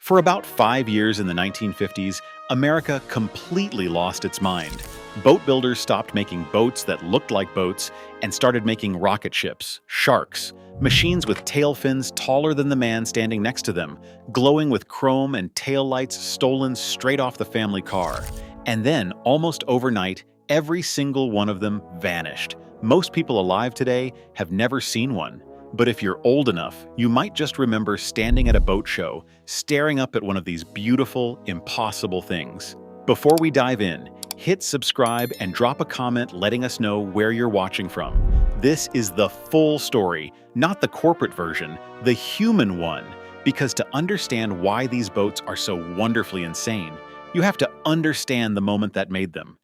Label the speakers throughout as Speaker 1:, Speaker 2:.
Speaker 1: For about 5 years in the 1950s, America completely lost its mind. Boat builders stopped making boats that looked like boats and started making rocket ships, sharks, machines with tail fins taller than the man standing next to them, glowing with chrome and tail lights stolen straight off the family car. And then, almost overnight, every single one of them vanished. Most people alive today have never seen one. But if you're old enough, you might just remember standing at a boat show, staring up at one of these beautiful, impossible things. Before we dive in, hit subscribe and drop a comment letting us know where you're watching from. This is the full story, not the corporate version, the human one. Because to understand why these boats are so wonderfully insane, you have to understand the moment that made them.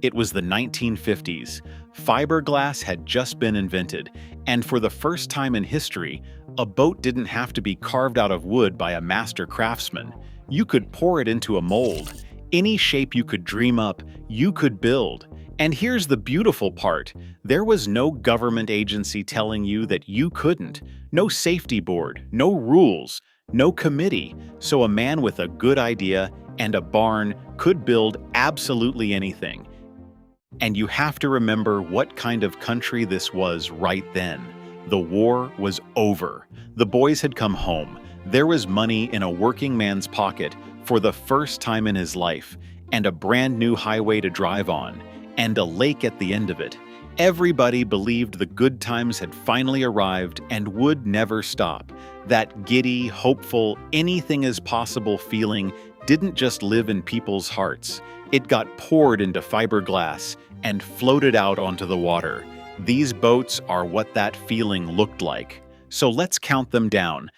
Speaker 1: It was the 1950s. Fiberglass had just been invented, and for the first time in history, a boat didn't have to be carved out of wood by a master craftsman. You could pour it into a mold. Any shape you could dream up, you could build. And here's the beautiful part. There was no government agency telling you that you couldn't. No safety board, no rules, no committee. So a man with a good idea and a barn could build absolutely anything. And you have to remember what kind of country this was right then. The war was over. The boys had come home. There was money in a working man's pocket for the first time in his life, and a brand new highway to drive on, and a lake at the end of it. Everybody believed the good times had finally arrived and would never stop. That giddy, hopeful, anything is possible feeling didn't just live in people's hearts. It got poured into fiberglass and floated out onto the water. These boats are what that feeling looked like. So let's count them down.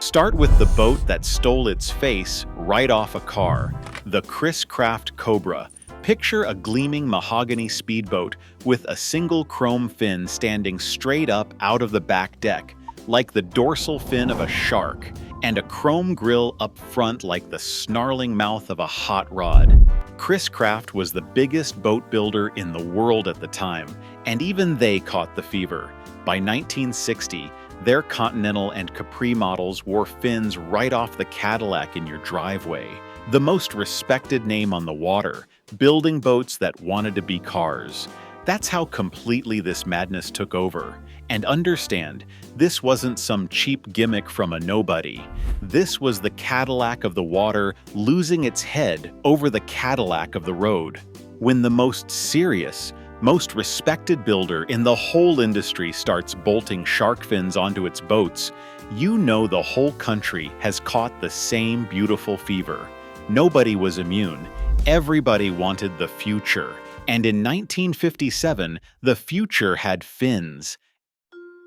Speaker 1: Start with the boat that stole its face right off a car, the Chrysler Cobra. Picture a gleaming mahogany speedboat with a single chrome fin standing straight up out of the back deck, like the dorsal fin of a shark, and a chrome grille up front like the snarling mouth of a hot rod. Chrysler was the biggest boat builder in the world at the time, and even they caught the fever. By 1960, their Continental and Capri models wore fins right off the Cadillac in your driveway. The most respected name on the water, building boats that wanted to be cars. That's how completely this madness took over. And understand, this wasn't some cheap gimmick from a nobody. This was the Cadillac of the water losing its head over the Cadillac of the road. When the most serious, most respected builder in the whole industry starts bolting shark fins onto its boats, you know the whole country has caught the same beautiful fever. Nobody was immune. Everybody wanted the future. And in 1957, the future had fins.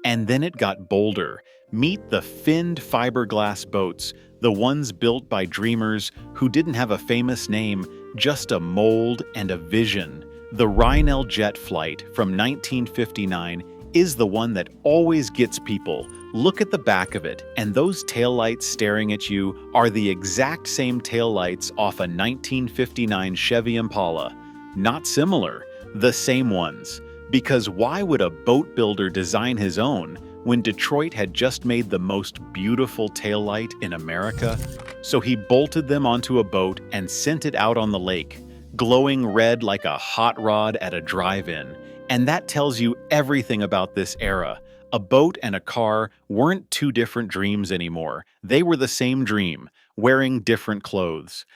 Speaker 1: And then it got bolder. Meet the finned fiberglass boats, the ones built by dreamers who didn't have a famous name, just a mold and a vision. The Rhinell jet flight from 1959 is the one that always gets people. Look at the back of it, and those taillights staring at you are the exact same taillights off a 1959 Chevy Impala. Not similar, the same ones. Because why would a boat builder design his own when Detroit had just made the most beautiful taillight in America? So he bolted them onto a boat and sent it out on the lake, glowing red like a hot rod at a drive-in. And that tells you everything about this era. A boat and a car weren't two different dreams anymore. They were the same dream, wearing different clothes.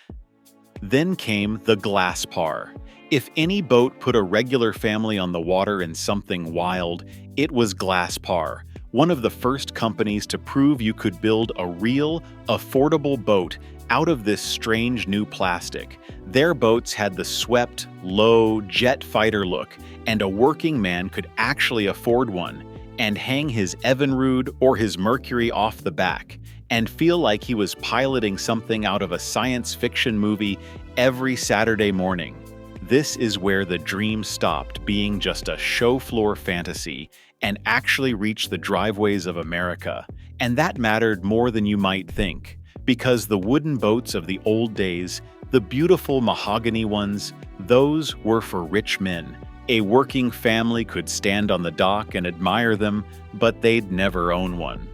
Speaker 1: Then came the glass par. If any boat put a regular family on the water in something wild, it was Glass Par, one of the first companies to prove you could build a real, affordable boat out of this strange new plastic. Their boats had the swept, low, jet fighter look, and a working man could actually afford one and hang his Evinrude or his Mercury off the back and feel like he was piloting something out of a science fiction movie every Saturday morning. This is where the dream stopped being just a show floor fantasy and actually reached the driveways of America. And that mattered more than you might think, because the wooden boats of the old days, the beautiful mahogany ones, those were for rich men. A working family could stand on the dock and admire them, but they'd never own one.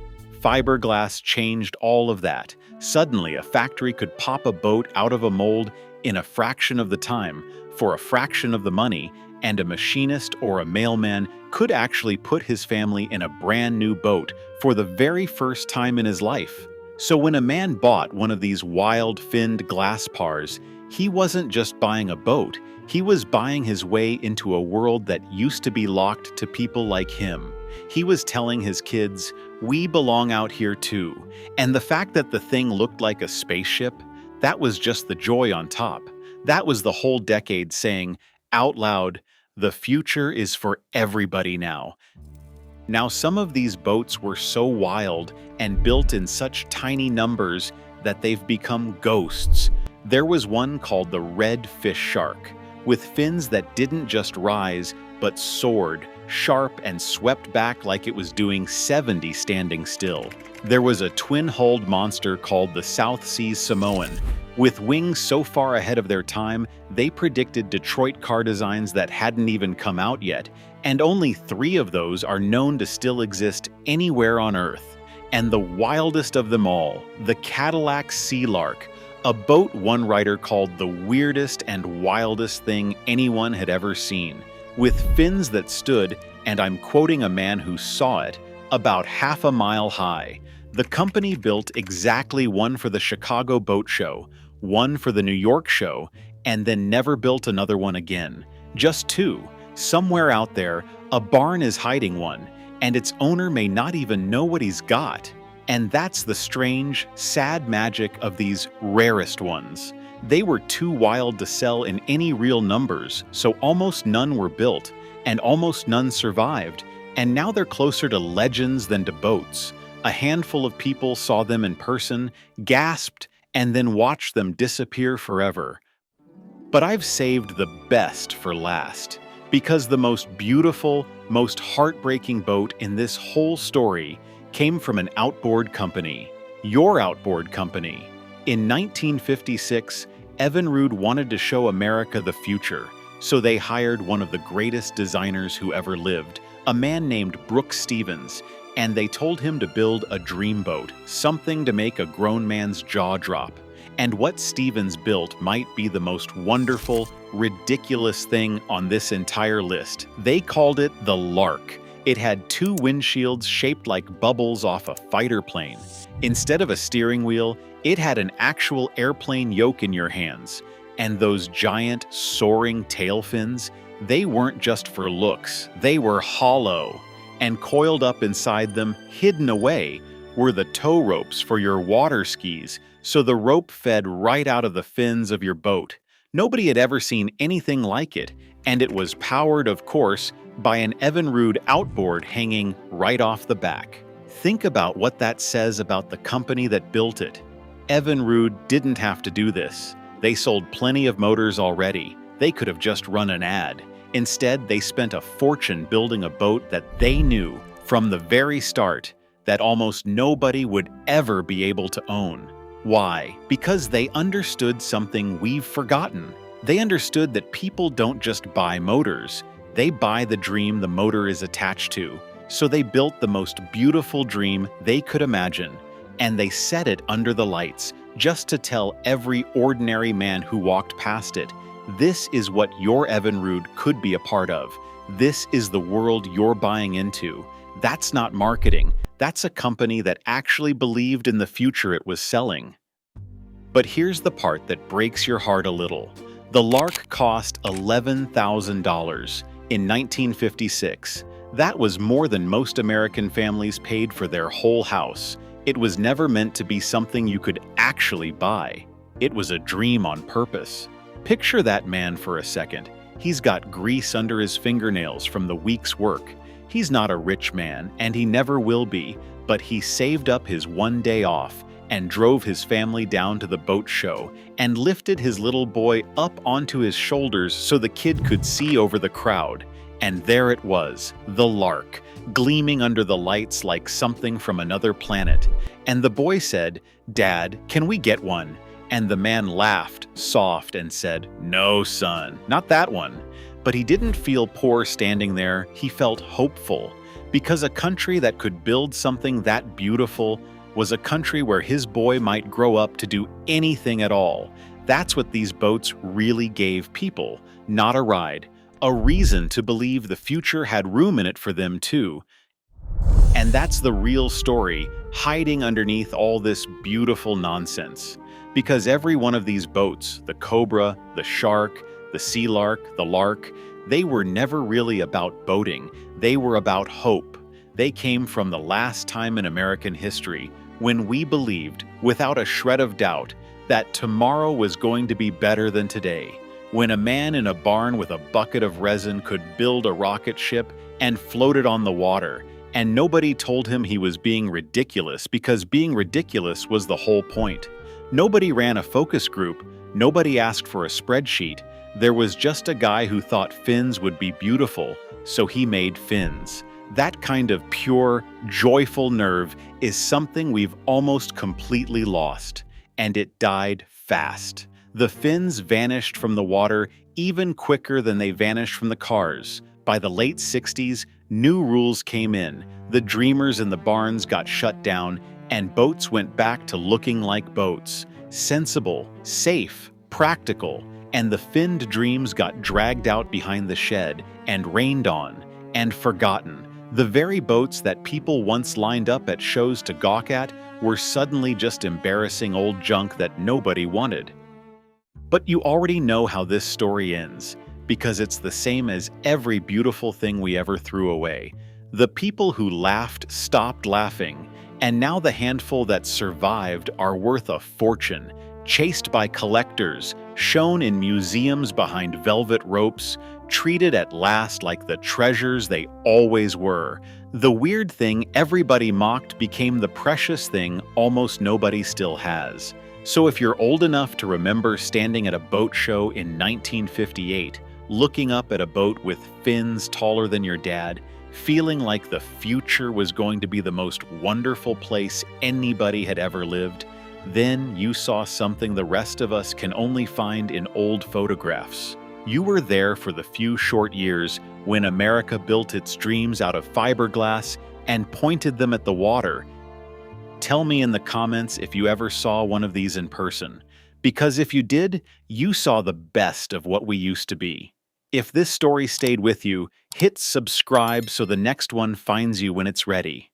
Speaker 1: Fiberglass changed all of that. Suddenly, a factory could pop a boat out of a mold in a fraction of the time, for a fraction of the money, and a machinist or a mailman could actually put his family in a brand new boat for the very first time in his life. So when a man bought one of these wild finned glass pars, he wasn't just buying a boat, he was buying his way into a world that used to be locked to people like him. He was telling his kids, "We belong out here too." And the fact that the thing looked like a spaceship, that was just the joy on top. That was the whole decade saying, out loud, "The future is for everybody now." Now, some of these boats were so wild and built in such tiny numbers that they've become ghosts. There was one called the red fish shark, with fins that didn't just rise, but soared, sharp and swept back like it was doing 70 standing still. There was a twin-hulled monster called the South Seas Samoan. With wings so far ahead of their time, they predicted Detroit car designs that hadn't even come out yet, and only 3 of those are known to still exist anywhere on Earth. And the wildest of them all, the Cadillac Sea Lark, a boat one writer called the weirdest and wildest thing anyone had ever seen, with fins that stood, and I'm quoting a man who saw it, about half a mile high. The company built exactly one for the Chicago Boat Show, one for the New York show, and then never built another one again. Just 2. Somewhere out there, a barn is hiding one, and its owner may not even know what he's got. And that's the strange, sad magic of these rarest ones. They were too wild to sell in any real numbers, so almost none were built, and almost none survived, and now they're closer to legends than to boats. A handful of people saw them in person, gasped, and then watched them disappear forever. But I've saved the best for last, because the most beautiful, most heartbreaking boat in this whole story came from an outboard company, your outboard company. In 1956, Evinrude wanted to show America the future, so they hired one of the greatest designers who ever lived, a man named Brooks Stevens, and they told him to build a dream boat, something to make a grown man's jaw drop. And what Stevens built might be the most wonderful, ridiculous thing on this entire list. They called it the Lark. It had 2 windshields shaped like bubbles off a fighter plane. Instead of a steering wheel, it had an actual airplane yoke in your hands. And those giant, soaring tail fins, they weren't just for looks, they were hollow. And coiled up inside them, hidden away, were the tow ropes for your water skis, so the rope fed right out of the fins of your boat. Nobody had ever seen anything like it, and it was powered, of course, by an Evinrude outboard hanging right off the back. Think about what that says about the company that built it. Evinrude didn't have to do this. They sold plenty of motors already. They could have just run an ad. Instead, they spent a fortune building a boat that they knew from the very start that almost nobody would ever be able to own. Why? Because they understood something we've forgotten. They understood that people don't just buy motors. They buy the dream the motor is attached to. So they built the most beautiful dream they could imagine, and they set it under the lights just to tell every ordinary man who walked past it, this is what your Evinrude could be a part of. This is the world you're buying into. That's not marketing. That's a company that actually believed in the future it was selling. But here's the part that breaks your heart a little. The Lark cost $11,000 in 1956. That was more than most American families paid for their whole house. It was never meant to be something you could actually buy. It was a dream on purpose. Picture that man for a second. He's got grease under his fingernails from the week's work. He's not a rich man, and he never will be, but he saved up his one day off and drove his family down to the boat show and lifted his little boy up onto his shoulders so the kid could see over the crowd. And there it was, the Lark, gleaming under the lights like something from another planet. And the boy said, "Dad, can we get one?" And the man laughed, soft, and said, "No, son, not that one." But he didn't feel poor standing there, he felt hopeful. Because a country that could build something that beautiful, was a country where his boy might grow up to do anything at all. That's what these boats really gave people, not a ride, a reason to believe the future had room in it for them too. And that's the real story, hiding underneath all this beautiful nonsense. Because every one of these boats, the Cobra, the Shark, the Sea Lark, the Lark, they were never really about boating, they were about hope. They came from the last time in American history when we believed, without a shred of doubt, that tomorrow was going to be better than today. When a man in a barn with a bucket of resin could build a rocket ship and float it on the water, and nobody told him he was being ridiculous because being ridiculous was the whole point. Nobody ran a focus group, nobody asked for a spreadsheet. There was just a guy who thought fins would be beautiful, so he made fins. That kind of pure, joyful nerve is something we've almost completely lost, and it died fast. The fins vanished from the water even quicker than they vanished from the cars. By the late 60s, new rules came in, the dreamers in the barns got shut down, and boats went back to looking like boats. Sensible, safe, practical, and the finned dreams got dragged out behind the shed and rained on and forgotten. The very boats that people once lined up at shows to gawk at were suddenly just embarrassing old junk that nobody wanted. But you already know how this story ends, because it's the same as every beautiful thing we ever threw away. The people who laughed stopped laughing, and now the handful that survived are worth a fortune, chased by collectors, shown in museums behind velvet ropes, treated at last like the treasures they always were. The weird thing everybody mocked became the precious thing almost nobody still has. So if you're old enough to remember standing at a boat show in 1958, looking up at a boat with fins taller than your dad, feeling like the future was going to be the most wonderful place anybody had ever lived, then you saw something the rest of us can only find in old photographs. You were there for the few short years when America built its dreams out of fiberglass and pointed them at the water. Tell me in the comments if you ever saw one of these in person, because if you did, you saw the best of what we used to be. If this story stayed with you, hit subscribe so the next one finds you when it's ready.